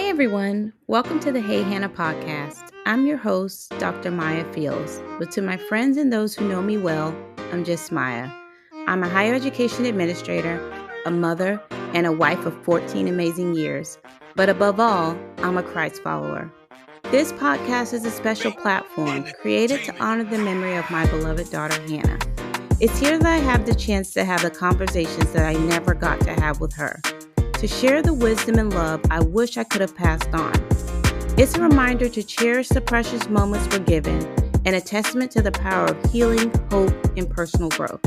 Hey everyone, welcome to the Hey Hannah podcast. I'm your host, Dr. Maya Fields, but to my friends and those who know me well, I'm just Maya. I'm a higher education administrator, a mother, and a wife of 14 amazing years. But above all, I'm a Christ follower. This podcast is a special platform created to honor the memory of my beloved daughter, Hannah. It's here that I have the chance to have the conversations that I never got to have with her, to share the wisdom and love I wish I could have passed on. It's a reminder to cherish the precious moments we're given and a testament to the power of healing, hope, and personal growth.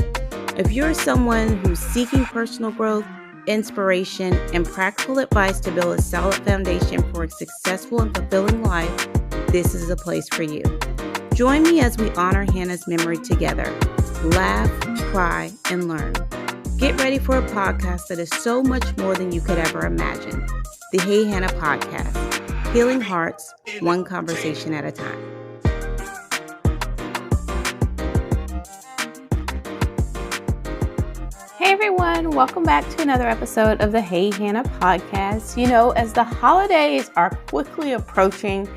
If you're someone who's seeking personal growth, inspiration, and practical advice to build a solid foundation for a successful and fulfilling life, this is a place for you. Join me as we honor Hannah's memory together. Laugh, cry, and learn. Get ready for a podcast that is so much more than you could ever imagine. The Hey Hannah podcast, healing hearts, one conversation at a time. Hey everyone, welcome back to another episode of the Hey Hannah podcast. You know, as the holidays are quickly approaching,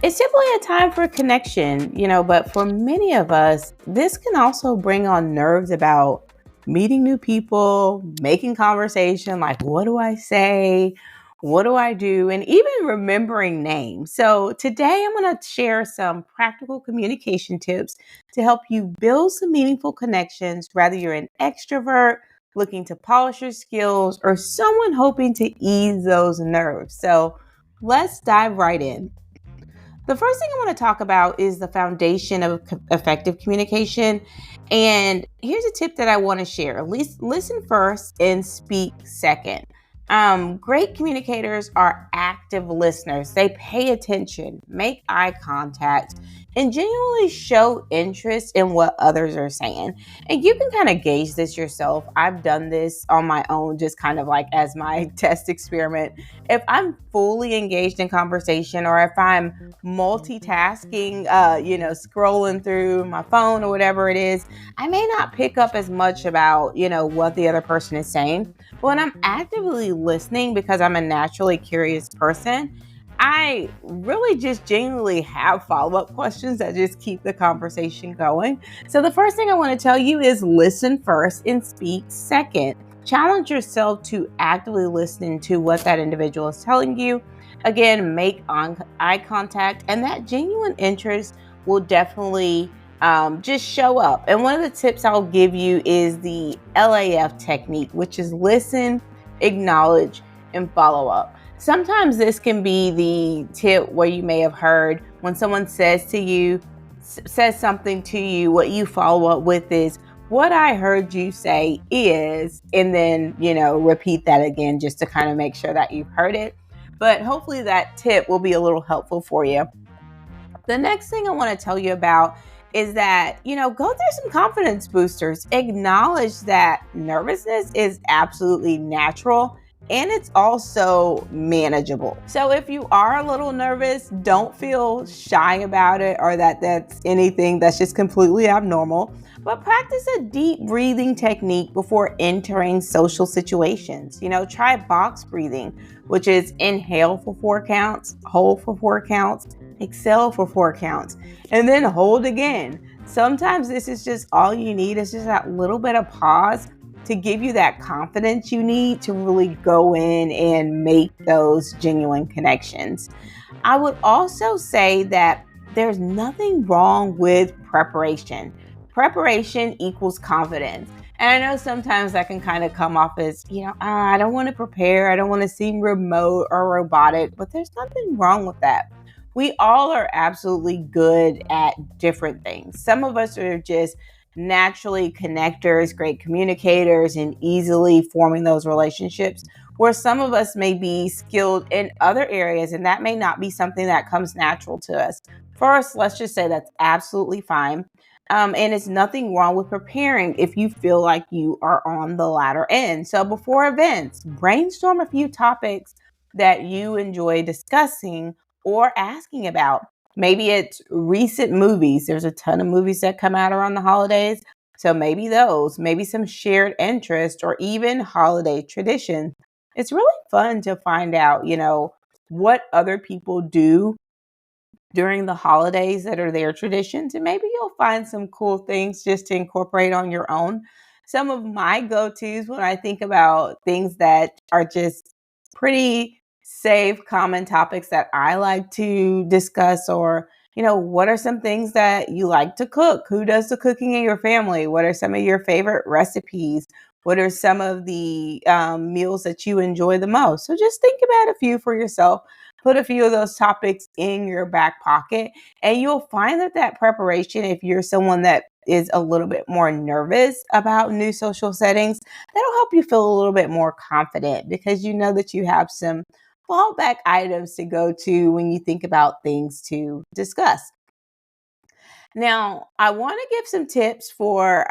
it's simply a time for connection, but for many of us, this can also bring on nerves about meeting new people, making conversation, like what do I say? What do I do? And even remembering names. So today I'm going to share some practical communication tips to help you build some meaningful connections, whether you're an extrovert looking to polish your skills or someone hoping to ease those nerves. So let's dive right in. The first thing I want to talk about is the foundation of effective communication. And here's a tip that I want to share. At least listen first and speak second. Great communicators are active listeners. They pay attention, make eye contact, and genuinely show interest in what others are saying. And you can kind of gauge this yourself. I've done this on my own, just kind of like as my test experiment. If I'm fully engaged in conversation or if I'm multitasking, scrolling through my phone or whatever it is, I may not pick up as much about, what the other person is saying. But when I'm actively listening, because I'm a naturally curious person, I really just genuinely have follow-up questions that just keep the conversation going. So the first thing I want to tell you is listen first and speak second. Challenge yourself to actively listen to what that individual is telling you. Again, make eye contact, and that genuine interest will definitely just show up. And one of the tips I'll give you is the LAF technique, which is listen, acknowledge, and follow up. Sometimes this can be the tip where you may have heard when someone says something to you, what you follow up with is, what I heard you say is, and then, repeat that again just to kind of make sure that you've heard it. But hopefully that tip will be a little helpful for you. The next thing I want to tell you about is that, go through some confidence boosters. Acknowledge that nervousness is absolutely natural and it's also manageable. So if you are a little nervous, don't feel shy about it or that that's anything that's just completely abnormal. But practice a deep breathing technique before entering social situations. Try box breathing, which is inhale for 4 counts, hold for 4 counts, exhale for 4 counts, and then hold again. Sometimes this is just all you need. It's just that little bit of pause to give you that confidence you need to really go in and make those genuine connections. I would also say that there's nothing wrong with preparation. Preparation equals confidence. And I know sometimes that can kind of come off as, I don't want to prepare. I don't want to seem remote or robotic, but there's nothing wrong with that. We all are absolutely good at different things. Some of us are just naturally connectors, great communicators, and easily forming those relationships, where some of us may be skilled in other areas, and that may not be something that comes natural to us. First, let's just say that's absolutely fine. And it's nothing wrong with preparing if you feel like you are on the latter end. So before events, brainstorm a few topics that you enjoy discussing or asking about. Maybe it's recent movies. There's a ton of movies that come out around the holidays. So maybe those, maybe some shared interest or even holiday tradition. It's really fun to find out, what other people do during the holidays that are their traditions, and maybe you'll find some cool things just to incorporate on your own. Some of my go-tos when I think about things that are just pretty safe, common topics that I like to discuss, or what are some things that you like to cook? Who does the cooking in your family? What are some of your favorite recipes? What are some of the meals that you enjoy the most? So just think about a few for yourself. Put a few of those topics in your back pocket, and you'll find that preparation, if you're someone that is a little bit more nervous about new social settings, that'll help you feel a little bit more confident because you know that you have some fallback items to go to when you think about things to discuss. Now, I want to give some tips for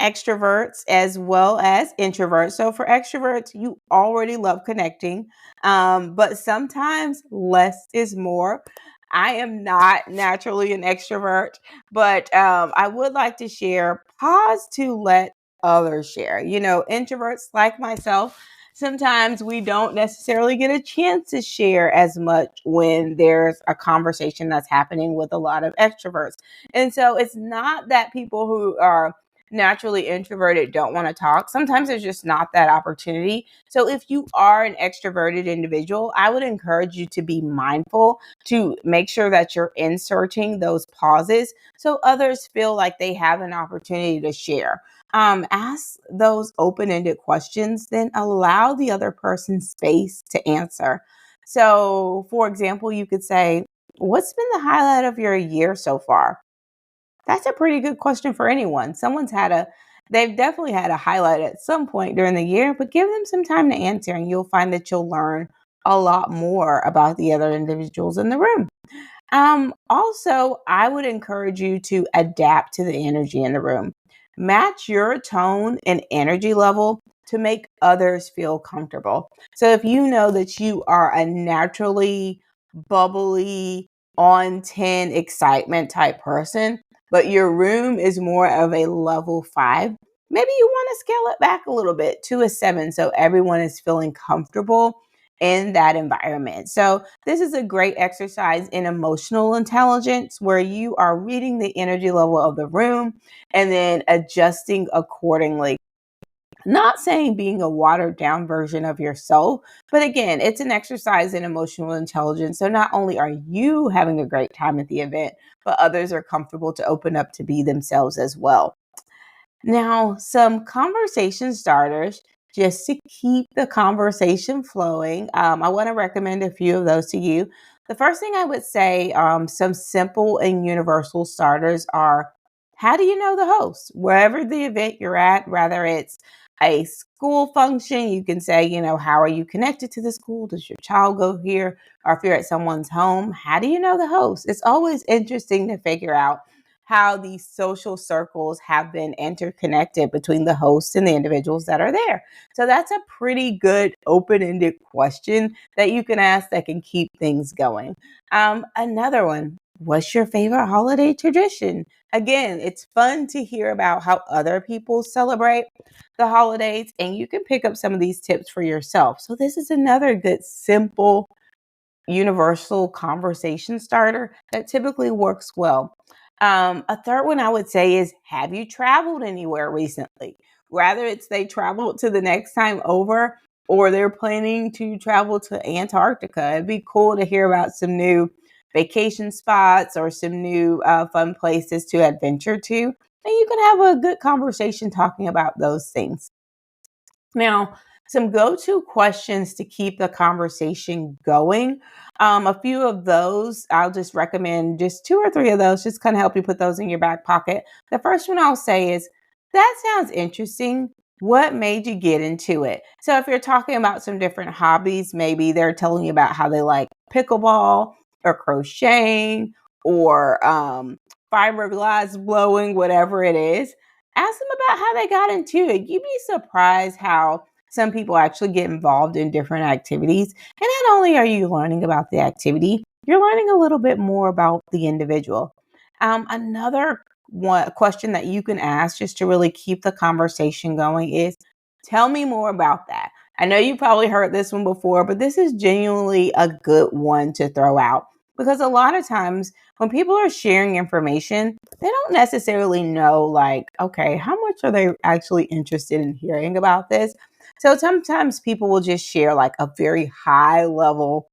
extroverts as well as introverts. So, for extroverts, you already love connecting, but sometimes less is more. I am not naturally an extrovert, but I would like to share. Pause to let others share. Introverts like myself, sometimes we don't necessarily get a chance to share as much when there's a conversation that's happening with a lot of extroverts. And so it's not that people who are naturally introverted don't want to talk. Sometimes there's just not that opportunity. So if you are an extroverted individual, I would encourage you to be mindful to make sure that you're inserting those pauses so others feel like they have an opportunity to share. Ask those open-ended questions, then allow the other person space to answer. So, for example, you could say, "What's been the highlight of your year so far?" That's a pretty good question for anyone. They've definitely had a highlight at some point during the year, but give them some time to answer, and you'll find that you'll learn a lot more about the other individuals in the room. Also, I would encourage you to adapt to the energy in the room. Match your tone and energy level to make others feel comfortable. So if you know that you are a naturally bubbly, on 10 excitement type person, but your room is more of a level 5, maybe you want to scale it back a little bit to a 7 so everyone is feeling comfortable in that environment. So this is a great exercise in emotional intelligence where you are reading the energy level of the room and then adjusting accordingly. Not saying being a watered down version of yourself, but again, it's an exercise in emotional intelligence. So not only are you having a great time at the event, but others are comfortable to open up to be themselves as well. Now, some conversation starters just to keep the conversation flowing. I want to recommend a few of those to you. The first thing I would say, some simple and universal starters are, how do you know the host? Wherever the event you're at, whether it's a school function, you can say, how are you connected to the school? Does your child go here? Or if you're at someone's home, how do you know the host? It's always interesting to figure out how these social circles have been interconnected between the host and the individuals that are there. So that's a pretty good open-ended question that you can ask that can keep things going. Another one, what's your favorite holiday tradition? Again, it's fun to hear about how other people celebrate the holidays, and you can pick up some of these tips for yourself. So this is another good, simple, universal conversation starter that typically works well. A third one I would say is, have you traveled anywhere recently? Whether it's they traveled to the next time over or they're planning to travel to Antarctica, it'd be cool to hear about some new vacation spots or some new fun places to adventure to. And you can have a good conversation talking about those things. Now, some go to questions to keep the conversation going. A few of those, I'll just recommend just two or three of those, just kind of help you put those in your back pocket. The first one I'll say is, that sounds interesting. What made you get into it? So, if you're talking about some different hobbies, maybe they're telling you about how they like pickleball or crocheting or fiberglass blowing, whatever it is. Ask them about how they got into it. You'd be surprised how some people actually get involved in different activities. And not only are you learning about the activity, you're learning a little bit more about the individual. Another one question that you can ask just to really keep the conversation going is, tell me more about that. I know you probably heard this one before, but this is genuinely a good one to throw out because a lot of times when people are sharing information, they don't necessarily know, like, okay, how much are they actually interested in hearing about this? So sometimes people will just share like a very high level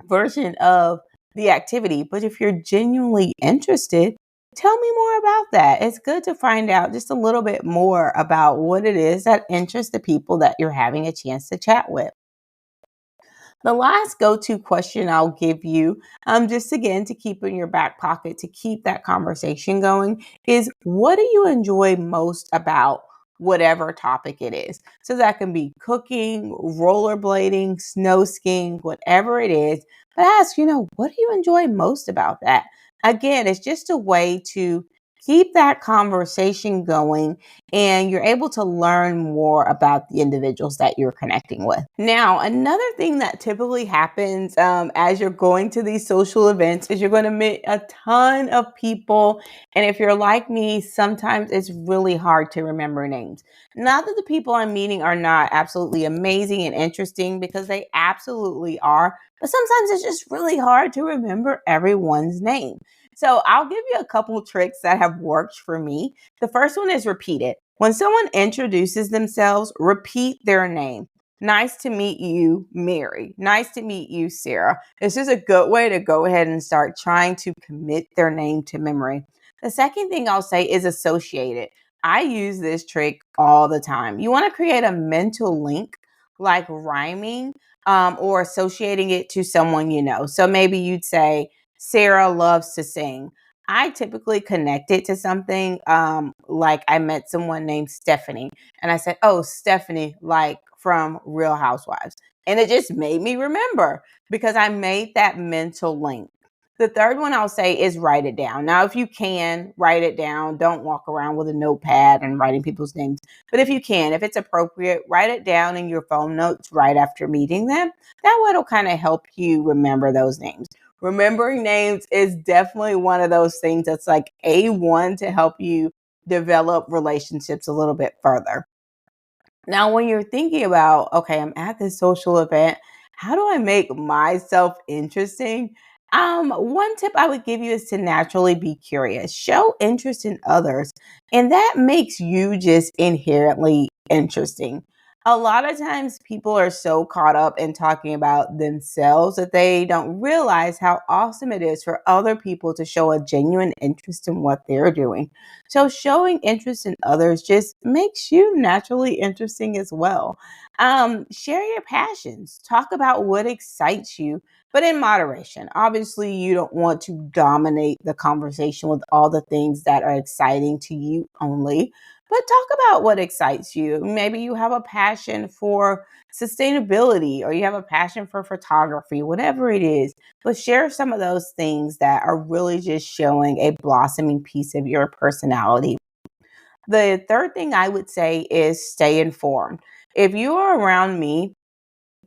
version of the activity. But if you're genuinely interested, tell me more about that. It's good to find out just a little bit more about what it is that interests the people that you're having a chance to chat with. The last go to question I'll give you, just again to keep in your back pocket to keep that conversation going, is what do you enjoy most about whatever topic it is? So that can be cooking, rollerblading, snow skiing, whatever it is. But ask, what do you enjoy most about that? Again, it's just a way to keep that conversation going and you're able to learn more about the individuals that you're connecting with. Now, another thing that typically happens as you're going to these social events is you're going to meet a ton of people. And if you're like me, sometimes it's really hard to remember names. Not that the people I'm meeting are not absolutely amazing and interesting, because they absolutely are, but sometimes it's just really hard to remember everyone's name. So I'll give you a couple tricks that have worked for me. The first one is repeat it. When someone introduces themselves, repeat their name. Nice to meet you, Mary. Nice to meet you, Sarah. This is a good way to go ahead and start trying to commit their name to memory. The second thing I'll say is associate it. I use this trick all the time. You want to create a mental link, like rhyming or associating it to someone you know. So maybe you'd say, Sarah loves to sing. I typically connect it to something like I met someone named Stephanie, and I said, "Oh, Stephanie, like from Real Housewives." And it just made me remember because I made that mental link. The third one I'll say is write it down. Now, if you can, write it down. Don't walk around with a notepad and writing people's names. But if you can, if it's appropriate, write it down in your phone notes right after meeting them. That way it'll kind of help you remember those names. Remembering names is definitely one of those things that's like A1 to help you develop relationships a little bit further. Now, when you're thinking about, okay, I'm at this social event, how do I make myself interesting? One tip I would give you is to naturally be curious, show interest in others, and that makes you just inherently interesting. A lot of times people are so caught up in talking about themselves that they don't realize how awesome it is for other people to show a genuine interest in what they're doing. So showing interest in others just makes you naturally interesting as well. Share your passions. Talk about what excites you, but in moderation. Obviously, you don't want to dominate the conversation with all the things that are exciting to you only. But talk about what excites you. Maybe you have a passion for sustainability or you have a passion for photography, whatever it is. But share some of those things that are really just showing a blossoming piece of your personality. The third thing I would say is stay informed. If you are around me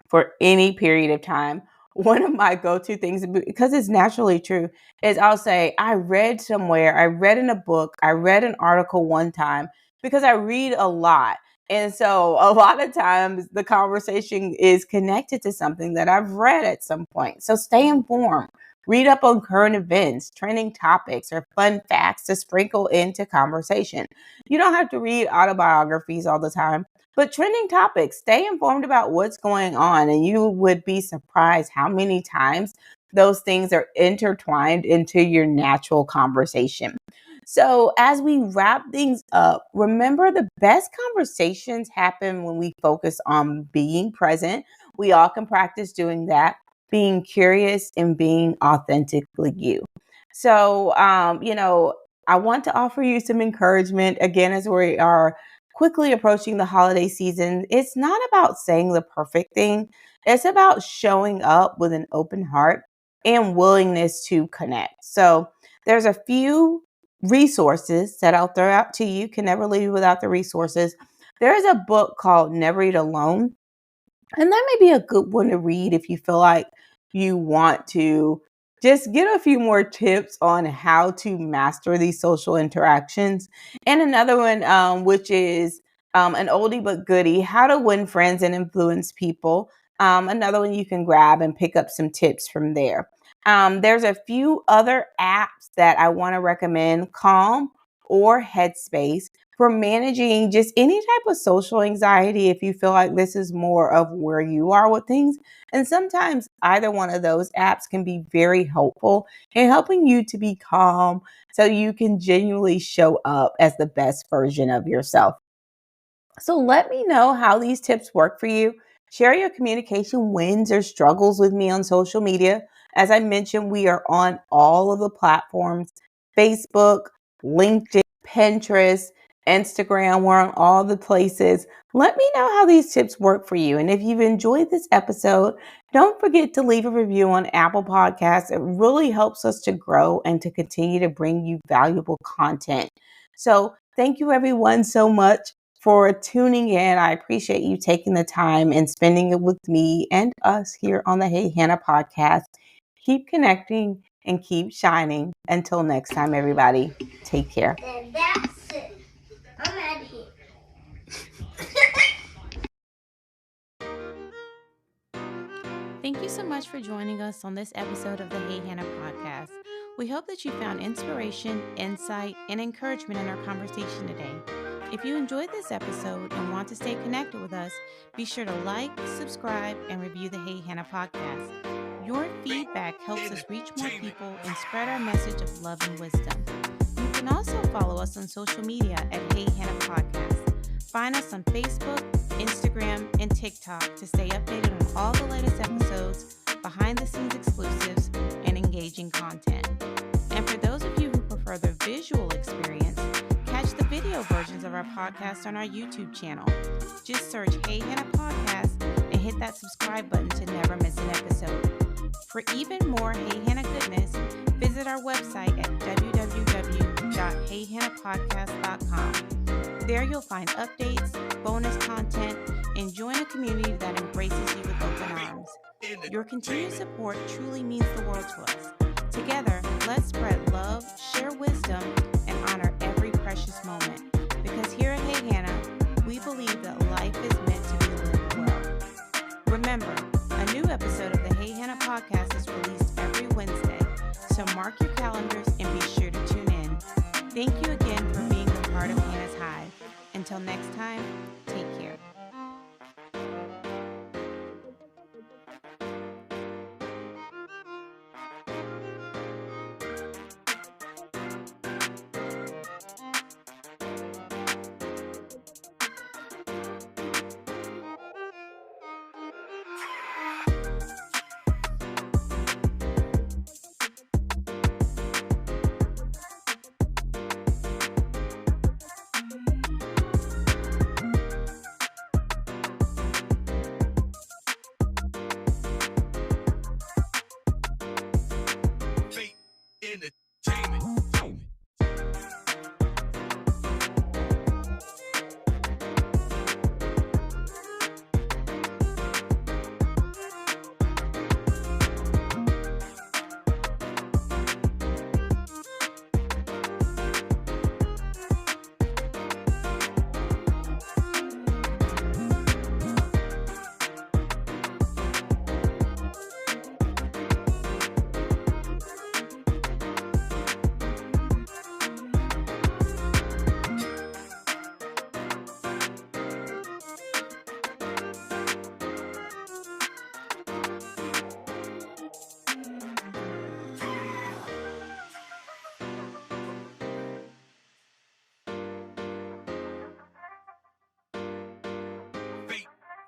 for any period of time, one of my go-to things, because it's naturally true, is I'll say, I read somewhere, I read in a book, I read an article one time, because I read a lot. And so a lot of times the conversation is connected to something that I've read at some point. So stay informed. Read up on current events, trending topics, or fun facts to sprinkle into conversation. You don't have to read autobiographies all the time, but trending topics, stay informed about what's going on, and you would be surprised how many times those things are intertwined into your natural conversation. So, as we wrap things up, remember the best conversations happen when we focus on being present. We all can practice doing that, being curious and being authentically you. So, I want to offer you some encouragement again as we are quickly approaching the holiday season. It's not about saying the perfect thing, it's about showing up with an open heart and willingness to connect. So, there's a few resources that I'll throw out to you. Can never leave without the resources. There is a book called Never Eat Alone, and that may be a good one to read if you feel like you want to just get a few more tips on how to master these social interactions. And another one, which is An oldie but goodie, How to Win Friends and Influence People. Another one you can grab and pick up some tips from there. There's a few other apps that I want to recommend, Calm or Headspace, for managing just any type of social anxiety if you feel like this is more of where you are with things. And sometimes either one of those apps can be very helpful in helping you to be calm so you can genuinely show up as the best version of yourself. So let me know how these tips work for you. Share your communication wins or struggles with me on social media. As I mentioned, we are on all of the platforms: Facebook, LinkedIn, Pinterest, Instagram. We're on all the places. Let me know how these tips work for you. And if you've enjoyed this episode, don't forget to leave a review on Apple Podcasts. It really helps us to grow and to continue to bring you valuable content. So thank you everyone so much for tuning in. I appreciate you taking the time and spending it with me and us here on the Hey Hannah podcast. Keep connecting and keep shining. Until next time, everybody, take care. And that's it. I'm out of here. Thank you so much for joining us on this episode of the Hey Hannah podcast. We hope that you found inspiration, insight, and encouragement in our conversation today. If you enjoyed this episode and want to stay connected with us, be sure to like, subscribe, and review the Hey Hannah podcast. Your feedback helps us reach more people and spread our message of love and wisdom. You can also follow us on social media at Hey Hannah Podcast. Find us on Facebook, Instagram, and TikTok to stay updated on all the latest episodes, behind the scenes exclusives, and engaging content. And for those of you who prefer the visual experience, catch the video versions of our podcast on our YouTube channel. Just search Hey Hannah Podcast and hit that subscribe button to never miss an episode. For even more Hey Hannah goodness, visit our website at www.heyhannahpodcast.com. There you'll find updates, bonus content, and join a community that embraces you with open arms. Your continued support truly means the world to us. Together, let's spread love, share wisdom, and honor every precious moment. Because here at Hey Hannah, we believe that life is meant to be lived well. Remember, a new episode of the Hey Hannah podcast is released every Wednesday, so mark your calendars and be sure to tune in. Thank you again for being a part of Hannah's Hive. Until next time, take care.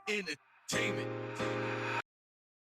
Entertainment.